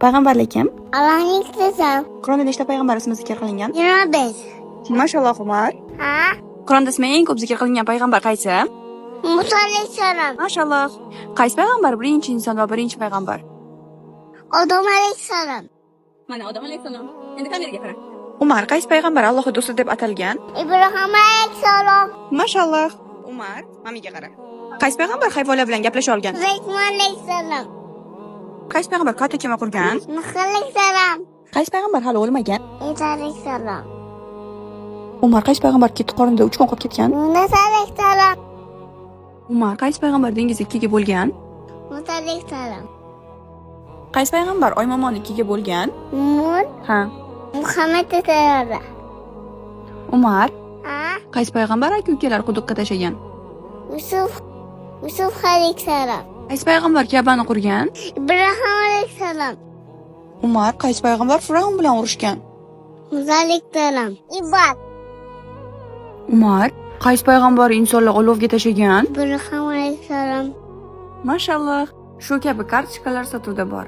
Payg'ambarlik kim? Allohning qizim. Qur'onda nechta payg'ambar ismi zikr qilingan? 25. Mashalloh Umar. Ha? Qur'onda ismi eng ko'p zikr qilingan payg'ambar qaysi? Musa alayhissalom. Mashalloh. Qaysi payg'ambar birinchi inson va birinchi payg'ambar? Odam alayhissalom. Mana Odam alayhissalom. Endi kameraga qara. Umar qaysi payg'ambar Allohning do'sti deb atalgan? Ibrohim alayhissalom. Mashalloh. Umar, mamiga qara. Qaysi payg'ambar hayvonlar bilan gaplasha olgan? Rahmon alayhissalom. Qaysi payg'ambar katta kema qurgan? Nuh alayhissalom. Qaysi payg'ambar hali o'lmagan? Isa alayhissalom. Umar qaysi payg'ambar ketdi qorinda 3 kun qolib ketgan? Yunus alayhissalom. Umar qaysi payg'ambar dengizga ikkiga bo'lgan? Musa alayhissalom. Qaysi payg'ambar oymomoni ikkiga bo'lgan? Mun Ha. Muhammad alayhissalom. Umar Ha? qaysi payg'ambar aka-ukalar quduqqa tashagan? Yusuf alayhissalom. Qaysi payg'ambar Ka'bani qurgan? Ibrohim alayhissalom. Umar qaysi payg'ambar Fir'avn bilan urushgan? Musa alayhissalom. Ibad. Umar qaysi payg'ambar insonlar olovga tashagan? Ibrohim alayhissalom. Mashalloh. Shu kabi kartochkalar sotuvda bor.